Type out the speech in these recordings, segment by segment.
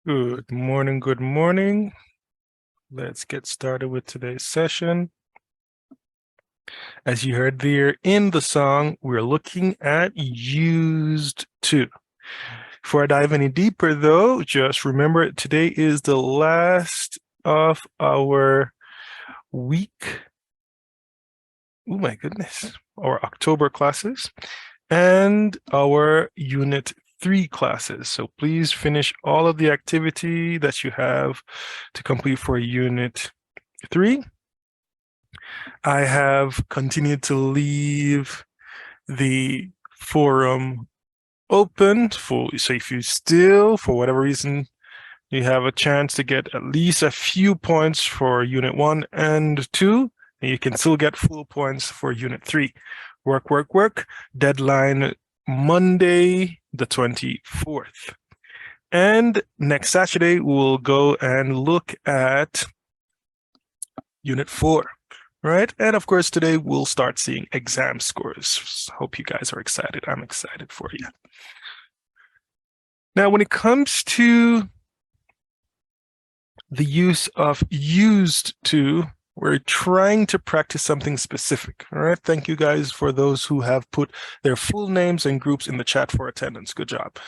Good morning, good morning. Let's get started with today's session. As you heard there in the song, we're looking at used to. Before I dive any deeper though, just remember today is the last of our week. Oh my goodness, our October classes and our Unit 3 classes. So please finish all of the activity that you have to complete for Unit 3. I have continued to leave the forum open so if you still, for whatever reason, you have a chance to get at least a few points for Unit 1 and 2, and you can still get full points for Unit 3. Work, work, work. Deadline Monday, the 24th. And next Saturday, we'll go and look at Unit 4. Right? And of course, today we'll start seeing exam scores. Hope you guys are excited. I'm excited for you. Now, when it comes to the use of used to, we're trying to practice something specific. All right. Thank you guys for those who have put their full names and groups in the chat for attendance. Good job.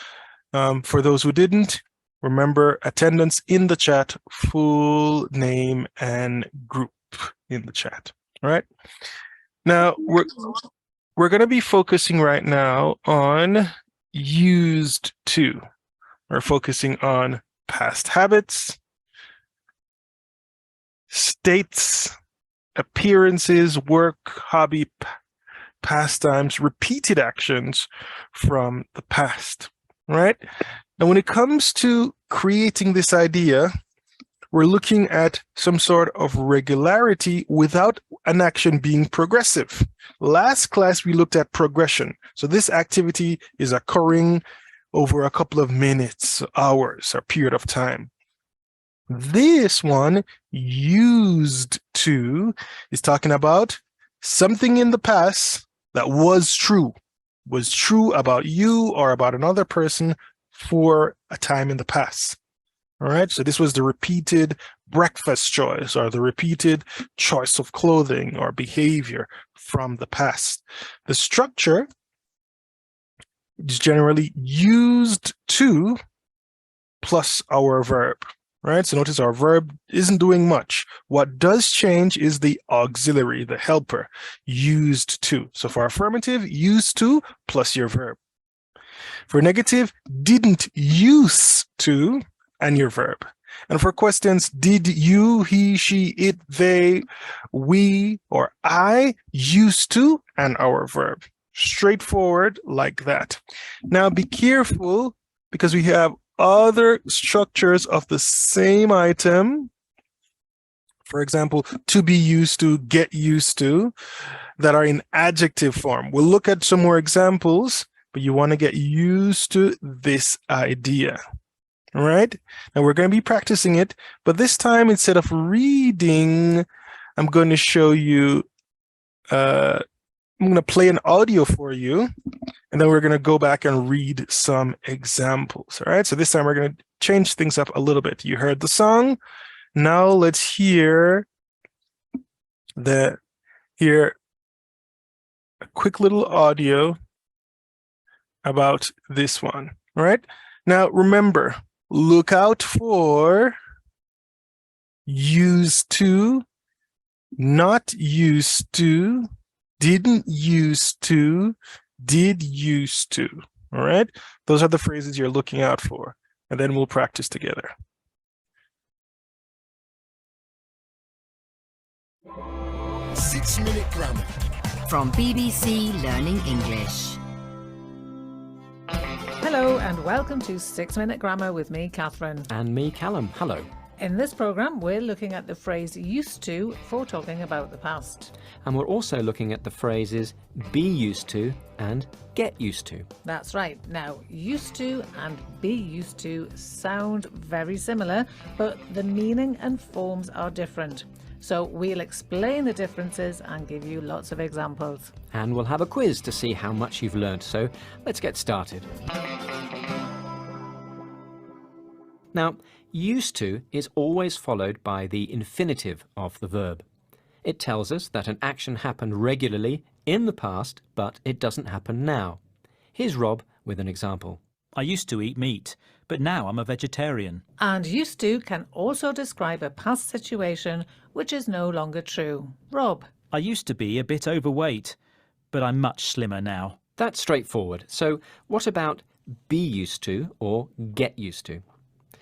For those who didn't, remember attendance in the chat, full name and group in the chat. All right. Now we're going to be focusing right now on used to. We're focusing on past habits, states, appearances, work, hobby, pastimes, repeated actions from the past. All right. Now, when it comes to creating this idea, we're looking at some sort of regularity without an action being progressive. Last class, we looked at progression. So this activity is occurring over a couple of minutes, hours, or period of time. This one, used to, is talking about something in the past that was true about you or about another person for a time in the past. All right, so this was the repeated breakfast choice or the repeated choice of clothing or behavior from the past. The structure is generally used to plus our verb, right? So notice our verb isn't doing much. What does change is the auxiliary, the helper, used to. So for affirmative, used to plus your verb. For negative, didn't use to and your verb. And for questions, did you, he, she, it, they, we, or I used to and our verb. Straightforward like that. Now be careful because we have other structures of the same item. For example, to be used to, get used to, that are in adjective form. We'll look at some more examples, but you want to get used to this idea. All right, now we're going to be practicing it, but this time instead of reading, I'm going to show you, I'm going to play an audio for you, and then we're going to go back and read some examples. All right, so this time we're going to change things up a little bit. You heard the song. Now let's hear a quick little audio about this one. All right, now remember, look out for used to, not used to, didn't used to, did used to. All right, those are the phrases you're looking out for, and then we'll practice together. Six-minute grammar from BBC Learning English. Hello and welcome to 6-Minute Grammar with me, Catherine. And me, Callum. Hello. In this programme, we're looking at the phrase used to for talking about the past. And we're also looking at the phrases be used to and get used to. That's right. Now, used to and be used to sound very similar, but the meaning and forms are different. So we'll explain the differences and give you lots of examples. And we'll have a quiz to see how much you've learned. So let's get started. Now, used to is always followed by the infinitive of the verb. It tells us that an action happened regularly in the past, but it doesn't happen now. Here's Rob with an example. I used to eat meat, but now I'm a vegetarian. And used to can also describe a past situation which is no longer true. Rob. I used to be a bit overweight, but I'm much slimmer now. That's straightforward. So what about be used to or get used to?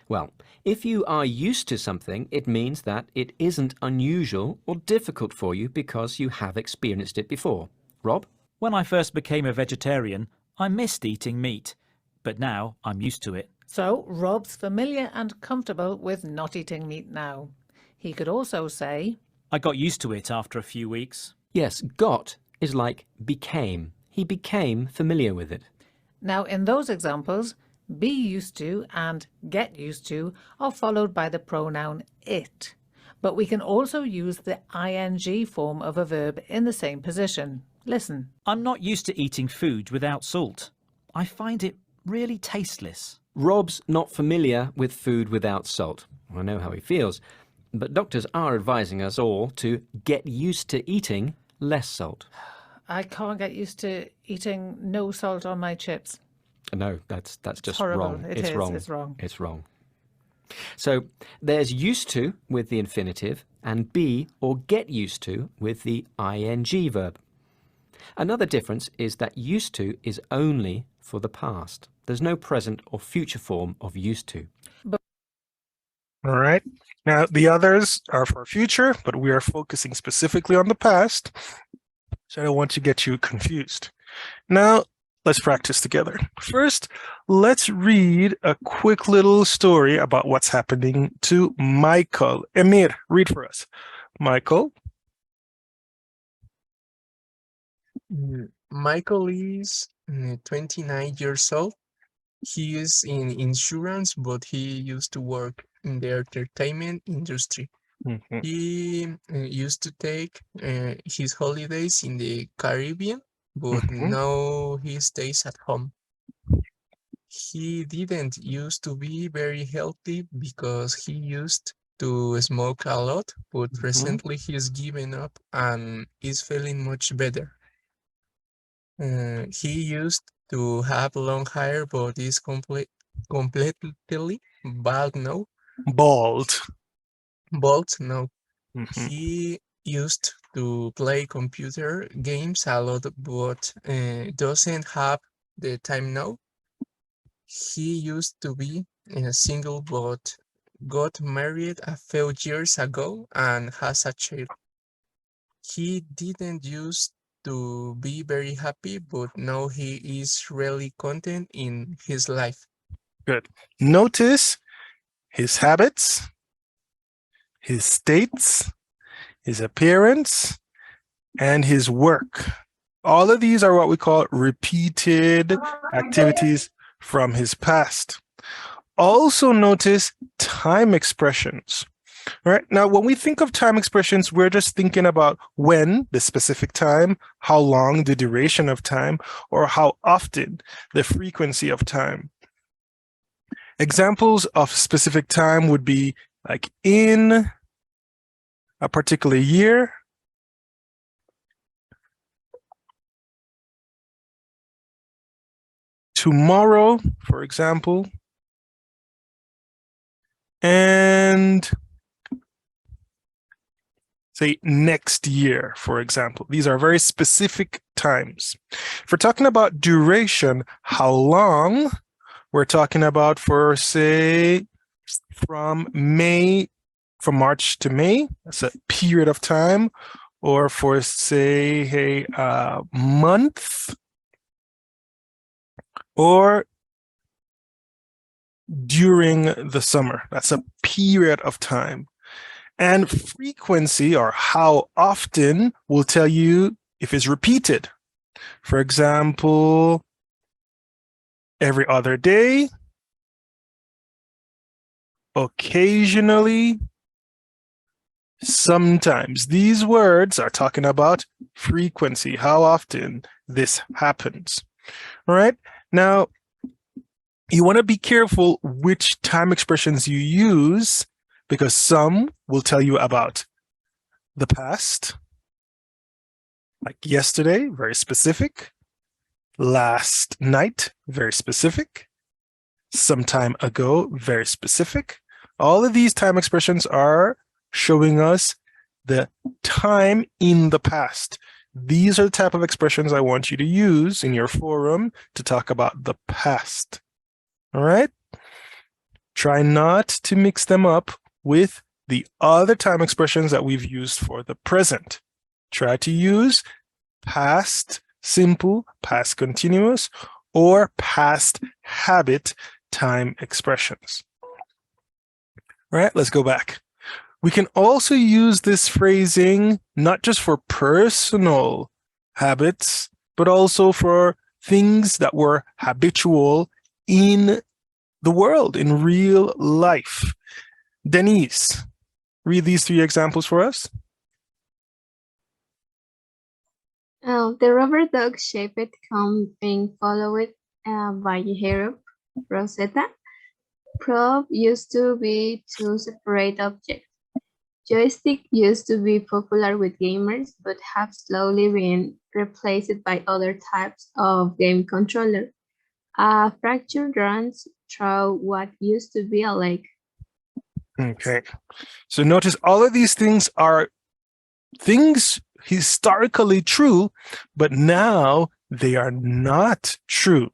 Well, if you are used to something, it means that it isn't unusual or difficult for you because you have experienced it before. Rob? When I first became a vegetarian, I missed eating meat, but now I'm used to it. So Rob's familiar and comfortable with not eating meat now. He could also say, I got used to it after a few weeks. Yes, got is like became. He became familiar with it. Now in those examples, be used to and get used to are followed by the pronoun it. But we can also use the ing form of a verb in the same position. Listen. I'm not used to eating food without salt. I find it really tasteless. Rob's not familiar with food without salt. I know how he feels. But doctors are advising us all to get used to eating less salt. I can't get used to eating no salt on my chips. No, that's just horrible. wrong. It's wrong. It's wrong. So there's used to with the infinitive and be or get used to with the ing verb. Another difference is that used to is only for the past. There's no present or future form of used to. All right. Now, the others are for future, but we are focusing specifically on the past. So I don't want to get you confused. Now, let's practice together. First, let's read a quick little story about what's happening to Michael. Emir, read for us. Michael. Michael is 29 years old. He is in insurance, but he used to work in the entertainment industry. Mhm. He used to take his holidays in the Caribbean, but now he stays at home. He didn't used to be very healthy because he used to smoke a lot, but recently he's given up and is feeling much better. He used to have long hair, but is completely bald now. Bald. Bald now. Mhm. He used to play computer games a lot, but doesn't have the time now. He used to be single, but got married a few years ago and has a child. He didn't used to be very happy, but now he is really content in his life. Good. Notice his habits, his states, his appearance, and his work. All of these are what we call repeated activities from his past. Also notice time expressions. Right now, when we think of time expressions, we're just thinking about when, the specific time, how long, the duration of time, or how often, the frequency of time. Examples of specific time would be like in a particular year, tomorrow, for example, and say next year, for example. These are very specific times. If we're talking about duration, how long, we're talking about for, say, from March to May, that's a period of time, or for, say, a month, or during the summer, that's a period of time. And frequency, or how often, will tell you if it's repeated. For example, every other day, occasionally, sometimes. These words are talking about frequency, how often this happens. All right. Now, You want to be careful which time expressions you use, because some will tell you about the past, like yesterday, very specific. Last night, very specific. Some time ago, very specific. All of these time expressions are showing us the time in the past. These are the type of expressions I want you to use in your forum to talk about the past. All right? Try not to mix them up with the other time expressions that we've used for the present. Try to use past simple, past continuous, or past habit time expressions. All right, let's go back. We can also use this phrasing not just for personal habits, but also for things that were habitual in the world, in real life. Denise, read these 3 examples for us. The rubber dog shaped cone being followed by a hero, Rosetta. Probe used to be 2 separate objects. Joystick used to be popular with gamers, but have slowly been replaced by other types of game controller. A fracture runs through what used to be a lake. Okay, so notice all of these things are things historically true, but now they are not true.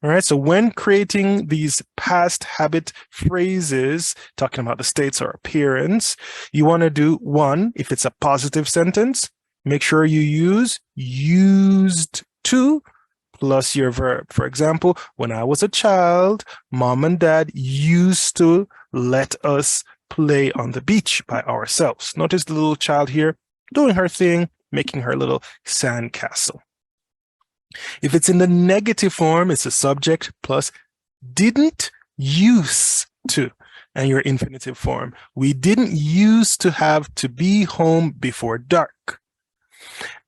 All right, so when creating these past habit phrases, talking about the states or appearance, you want to do 1, if it's a positive sentence, make sure you use used to plus your verb. For example, when I was a child, mom and dad used to let us play on the beach by ourselves. Notice the little child here doing her thing, making her little sand castle. If it's in the negative form, it's a subject plus didn't use to, and your infinitive form. We didn't use to have to be home before dark.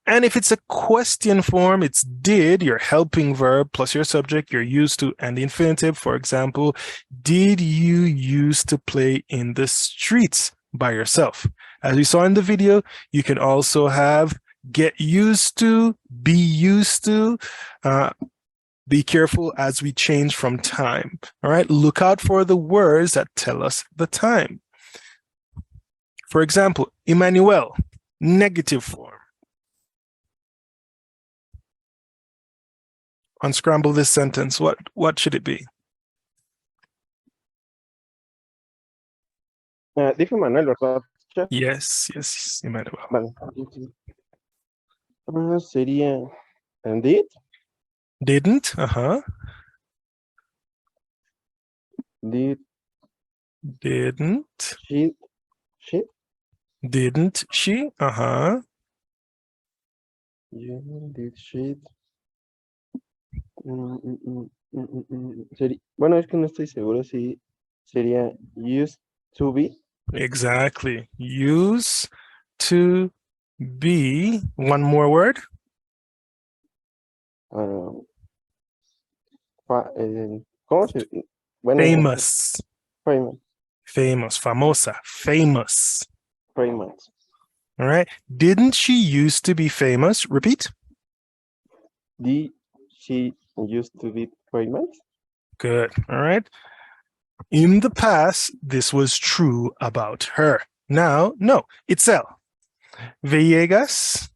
And if it's a question form, it's did, your helping verb plus your subject, your used to, and the infinitive. For example, did you used to play in the streets by yourself? As we saw in the video, you can also have get used to, be used to. Be careful as we change from time. All right, look out for the words that tell us the time. For example, Emmanuel, negative form. Unscramble this sentence. What should it be? Dijo Manuel, ¿verdad? Chef? Yes, Emmanuel. Vale. Sería did, Didn't, did Didn't, she, didn't she, yeah, did she. Sería, bueno, es que no estoy seguro si sería used to be. Exactly. Use to be. One more word. ¿Cómo se? Bueno, Famous. famous. Famosa. Famous. Famous. All right. Didn't she used to be famous? Repeat. Did she used to be famous? Good. All right. In the past, this was true about her. Now, no. Itzel. Villegas.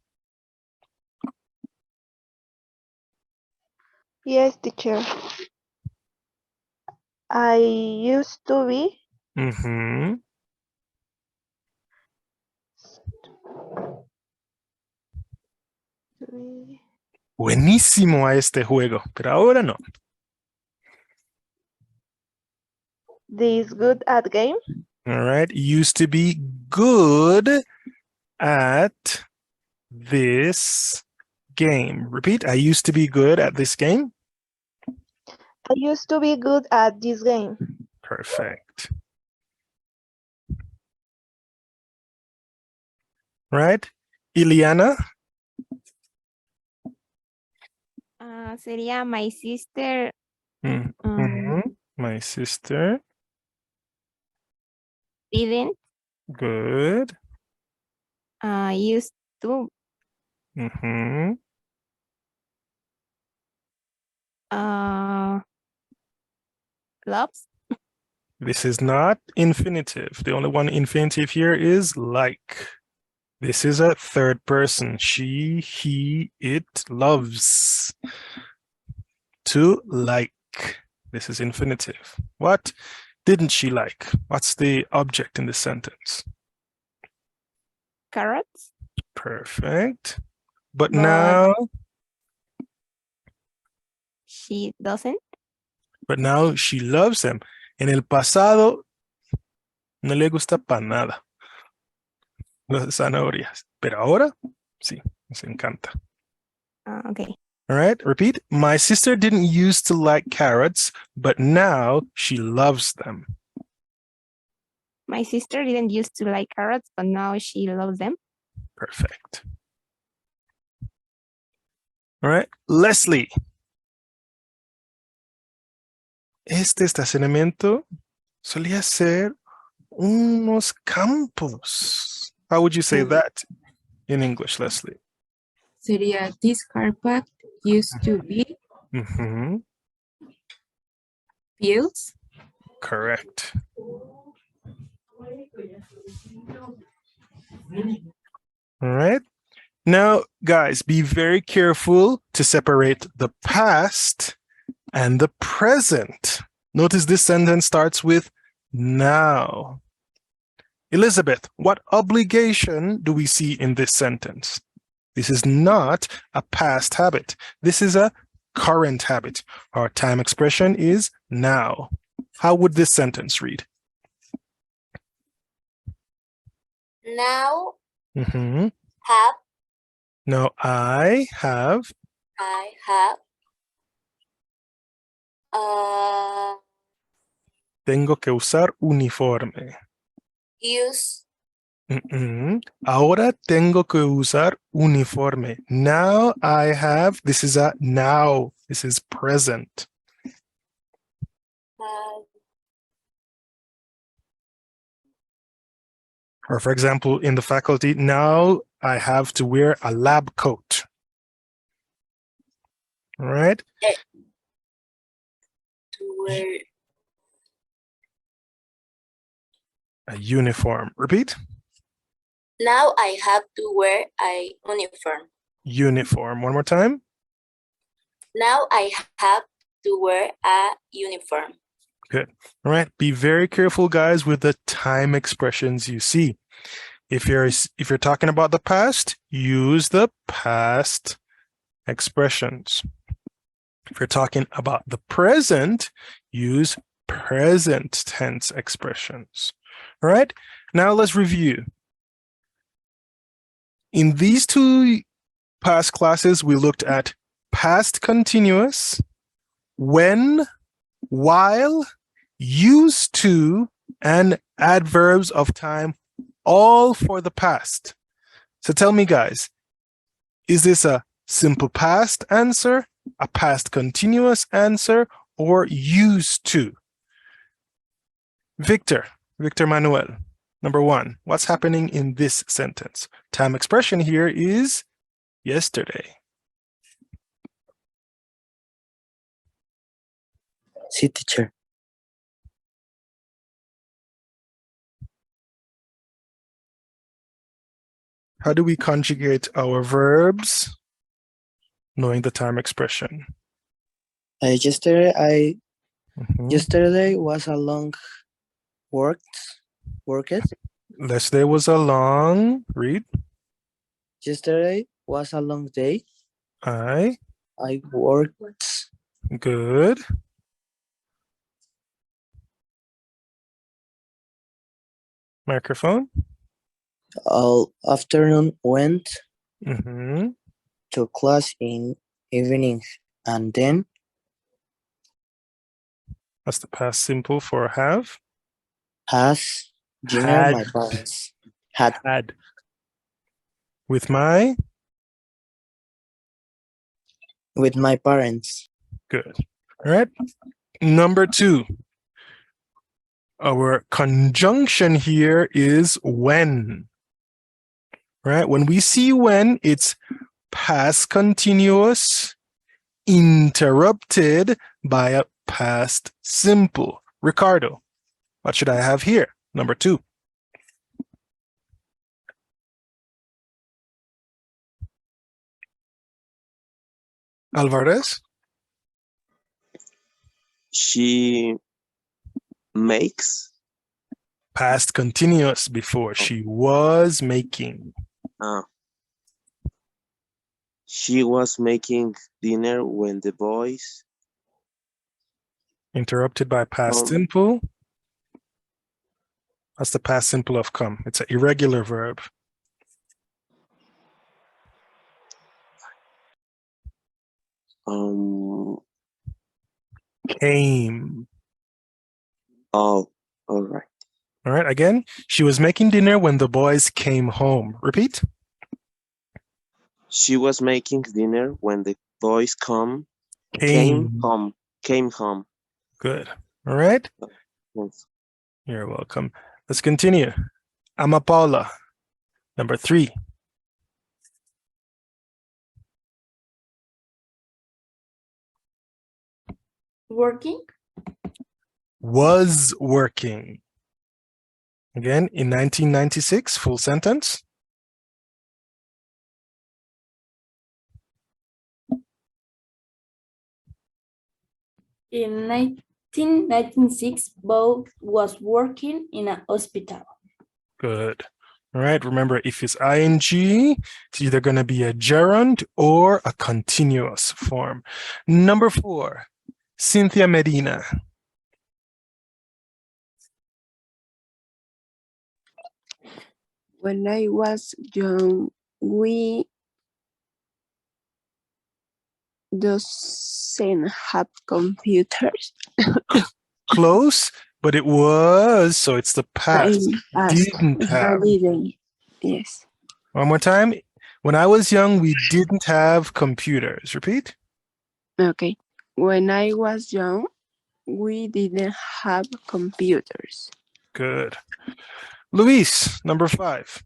Yes, teacher. I used to be Buenísimo a este juego, pero ahora no. this good at game. All right. Used to be good at this game. Repeat. I used to be good at this game. I used to be good at this game. Perfect. Right. Iliana. Sería my sister Mhm. My sister. Didn't Good. used to Mm-hmm. loves. This is not infinitive. The only one infinitive here is like. This is a third person. She, he, it loves. To like. This is infinitive. What didn't she like? What's the object in this sentence? Carrots. Perfect. But But now she doesn't. she loves them. En el pasado no le gusta para nada las zanahorias, pero ahora sí, nos encanta. Okay. All right, repeat. My sister didn't used to like carrots, but now she loves them. My sister didn't used to like carrots, but now she loves them. Perfect. All right, Leslie. Este estacionamiento solía ser unos campos. How would you say that in English, Leslie? Sería this car park used to be Mm-hmm. fields. Correct. All right. Now, guys, be very careful to separate the past and the present. Notice this sentence starts with now. Elizabeth, what obligation do we see in this sentence? This is not a past habit. This is a current habit. Our time expression is now. How would this sentence read? Now Mm-hmm. have No, I have. Tengo que usar uniforme. use Mm-mm. Ahora tengo que usar uniforme. Now I have. This is a now. This is present. Or for example, in the faculty, now I have to wear a lab coat. All right. to wear A uniform. Repeat. now I have to wear a uniform. Uniform. One more time. Now I have to wear a uniform. Good. All right. Be very careful, guys, with the time expressions you see. If you're talking about the past, use the past expressions. If you're talking about the present, use present tense expressions. All right. Now let's review. In these two past classes, we looked at past continuous, when, while, used to, and adverbs of time, all for the past. So tell me, guys, is this a simple past answer, a past continuous answer, or used to? Victor Manuel, number one, what's happening in this sentence? Time expression here is yesterday. Sí, teacher. How do we conjugate our verbs knowing the time expression? Yesterday Mhm. yesterday was a long worked. Yesterday was a long read. Yesterday was a long day. I worked. good. Microphone. All afternoon went Mhm. to class in evening, and then That's the past simple for have. has dinner Had. my parents. Had With my with my parents. good. All right. Number two, Our conjunction here is when. Right? When we see when, it's past continuous interrupted by a past simple. Ricardo, what should I have here? Number 2. Alvarez? She makes. Past continuous before. She was making. She was making dinner when the boys. Interrupted by past simple. That's the past simple of come. It's an irregular verb. Came. Oh, all right. All right, again, she was making dinner when the boys came home. Repeat. She was making dinner when the boys came home. Good. All right. Yes. You're welcome. Let's continue. Ama Paula, number 3. Working. Was working. Again, in 1996, full sentence. In 1996, Bob was working in a hospital. Good. All right. Remember, if it's ing, it's either going to be a gerund or a continuous form. Number 4, Cynthia Medina. When I was young, we doesn't have computers. Close, but it was, so it's the past. Didn't have. Didn't. Yes. One more time. When I was young, we didn't have computers. Repeat. Okay. When I was young, we didn't have computers. Good. Luis, number 5.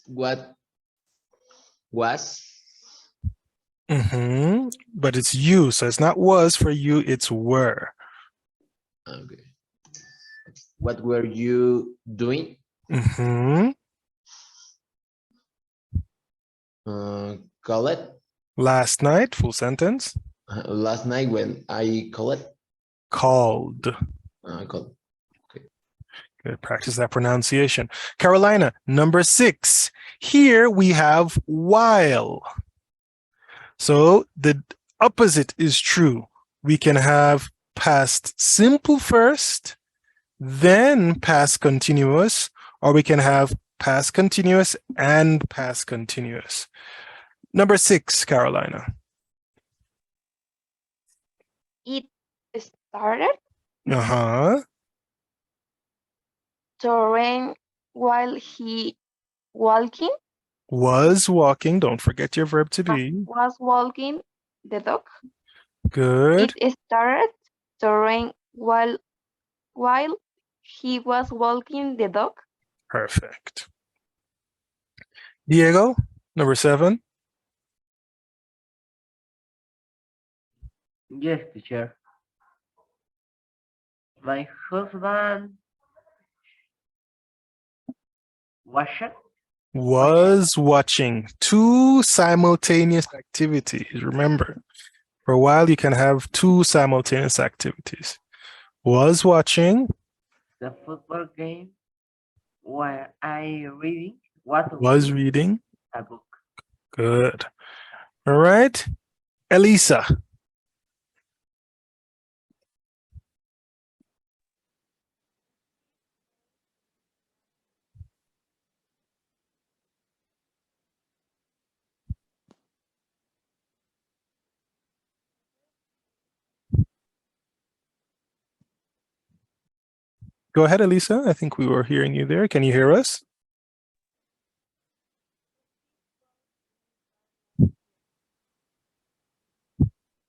What was? But it's you, so it's not was for you, it's were. Okay. What were you doing? Call Last night, full sentence. Last night when I called. Called. Called. Okay. Good. Practice that pronunciation. Carolina, number 6. Here we have while. So the opposite is true. We can have past simple first, then past continuous, or we can have past continuous and past continuous. Number 6, Carolina. It started to rain while he walking. Was walking. Don't forget your verb to be. Was walking the dog. Good. It started to rain while he was walking the dog. Perfect. Diego, number 7. Yes, teacher. My husband was watching 2 simultaneous activities. Remember, for a while you can have 2 simultaneous activities. Was watching the football game while I was reading a book. Good. All right. Elisa. Go ahead, Elisa. I think we were hearing you there. Can you hear us?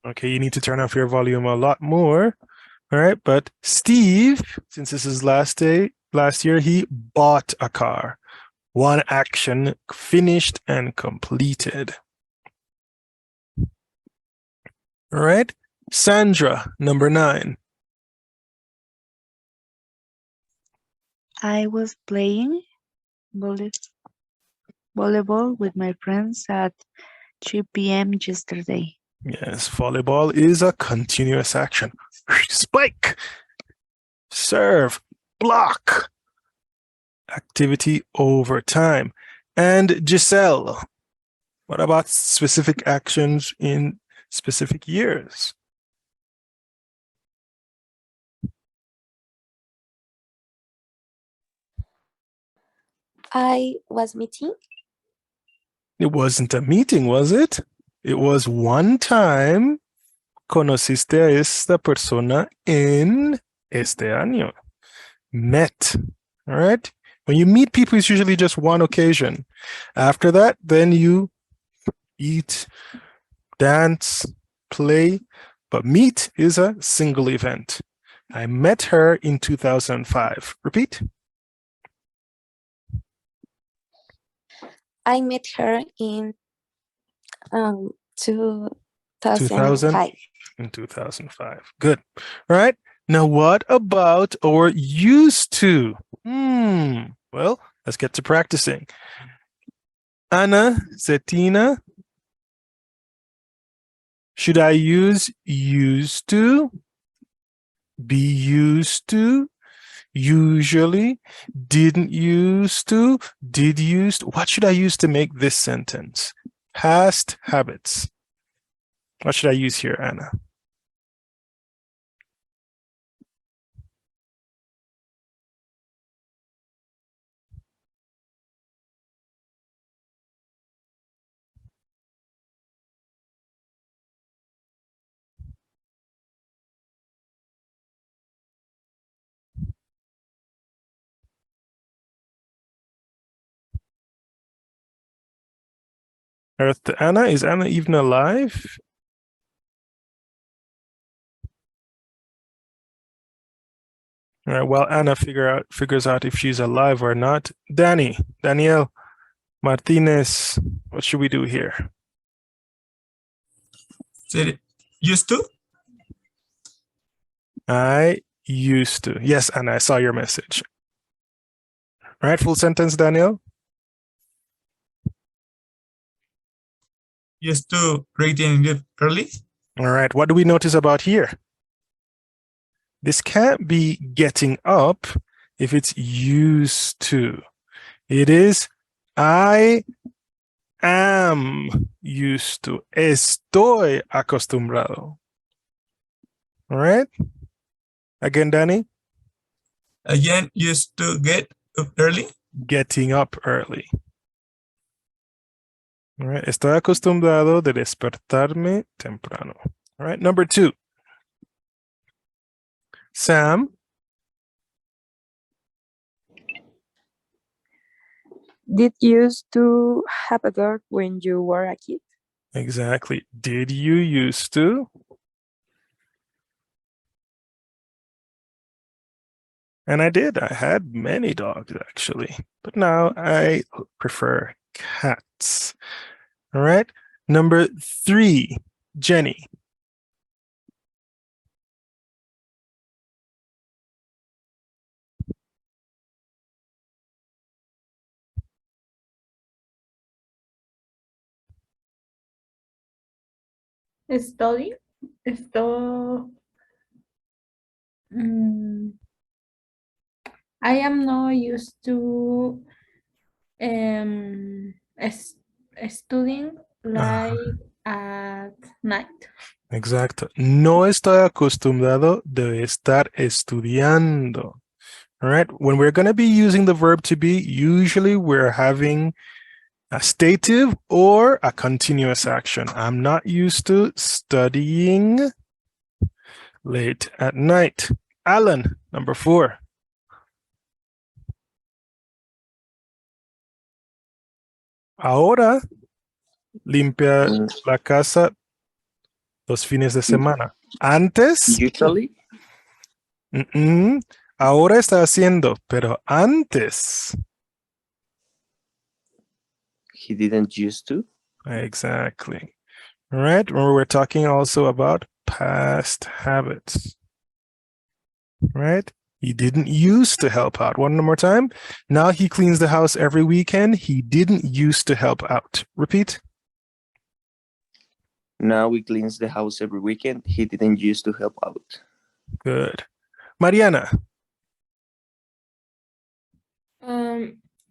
Okay, you need to turn off your volume a lot more. All right, but Steve, since this is last year, he bought a car. One action finished and completed. All right, Sandra, number 9. I was playing volleyball with my friends at 3 p.m. yesterday. Yes, volleyball is a continuous action. Spike, serve, block. Activity over time. And Giselle, what about specific actions in specific years? I was meeting. It wasn't a meeting, was it? It was one time conociste a esta persona en este año. Met. All right. When you meet people, it's usually just one occasion. After that, then you eat, dance, play, but meet is a single event. I met her in 2005. Repeat. I met her in 2005. In 2005. Good. All right. Now, what about or used to? Well, let's get to practicing. Anna, Zetina, should I use used to, be used to, usually, didn't used to, did used? What should I use to make this sentence? Past habits. What should I use here, Anna? Earth to Anna. Is Anna even alive? All right, well, Anna figures out if she's alive or not. Danielle Martinez, what should we do here? Used to? I used to. Yes, Anna, I saw your message. All right, full sentence, Danielle. Used to read and get early? All right, what do we notice about here? This can't be getting up if it's used to. It is I am used to. Estoy acostumbrado. All right. Again, Danny. Again, used to get up early? Getting up early. All right. Estoy acostumbrado de despertarme temprano. All right. Number 2. Sam. Did you used to have a dog when you were a kid? Exactly. Did you used to? And I did. I had many dogs, actually. But now I prefer cats. All right. Number 3, Jenny. Study. I am not used to studying like at night. Exacto. No estoy acostumbrado de estar estudiando. All right. When we're going to be using the verb to be, usually we're having a stative or a continuous action. I'm not used to studying late at night. Alan, number 4. Ahora limpia la casa los fines de semana. Antes, Usually, ahora está haciendo, pero antes. he didn't used to. Exactly. All right. Remember, we're talking also about past habits. Right? He didn't used to help out. One more time. Now he cleans the house every weekend. He didn't used to help out. Repeat. Now he cleans the house every weekend. He didn't used to help out. Good. Mariana.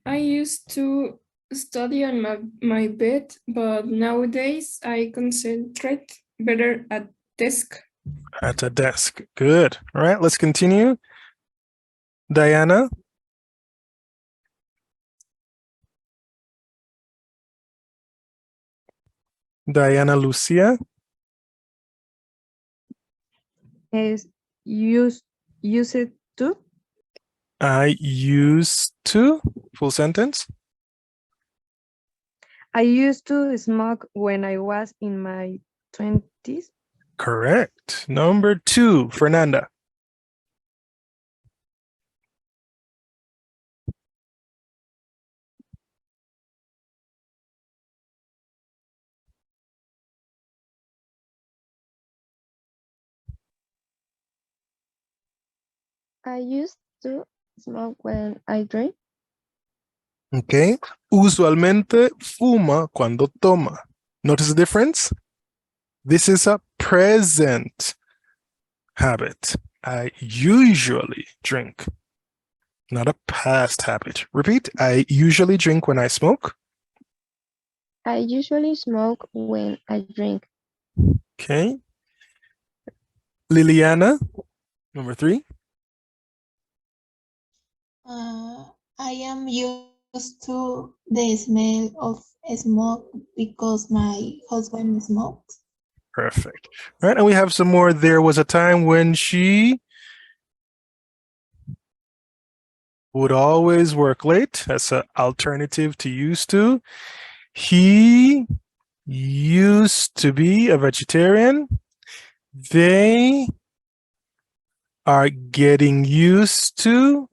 I used to study on my bed, but nowadays I concentrate better at desk. At a desk. Good. All right, let's continue. Diana. Diana Lucia. Is used to. I used to. Full sentence. I used to smoke when I was in my 20s. Correct. Number 2, Fernanda. I used to smoke when I drink. Okay. Usualmente fuma cuando toma. Notice the difference? This is a present habit. I usually drink, not a past habit. Repeat. I usually drink when I smoke. I usually smoke when I drink. Okay. Liliana, number 3. I am used to the smell of smoke because my husband smokes. Perfect. All right, and we have some more. There was a time when she would always work late. That's an alternative to used to. He used to be a vegetarian. They are getting used to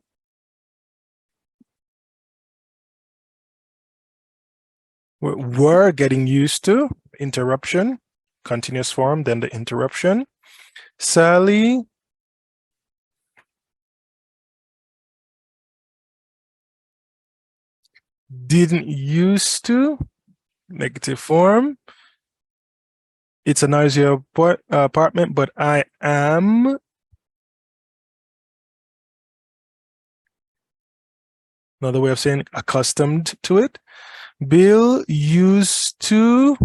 were getting used to interruption, continuous form, then the interruption. Sally didn't used to, negative form. It's a noisy apartment, but I am. Another way of saying accustomed to it. Bill used to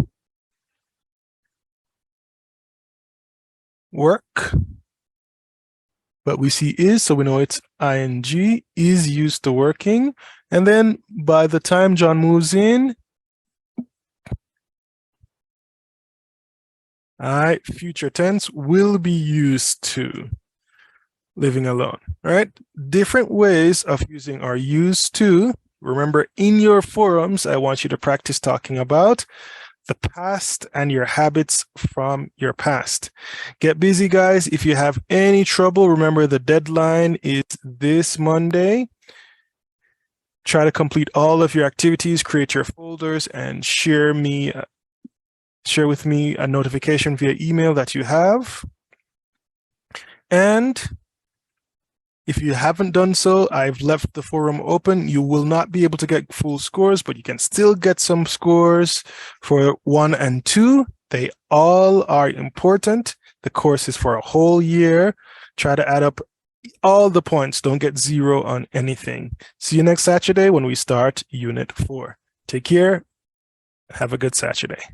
work, but we see is, so we know it's ing, is used to working. And then by the time John moves in, future tense, will be used to living alone. All right, different ways of using our used to. Remember, in your forums, I want you to practice talking about the past and your habits from your past. Get busy, guys. If you have any trouble, remember the deadline is this Monday. Try to complete all of your activities, create your folders, and share with me a notification via email that you have. And if you haven't done so, I've left the forum open. You will not be able to get full scores, but you can still get some scores for 1 and 2. They all are important. The course is for a whole year. Try to add up all the points. Don't get 0 on anything. See you next Saturday when we start Unit 4. Take care. Have a good Saturday.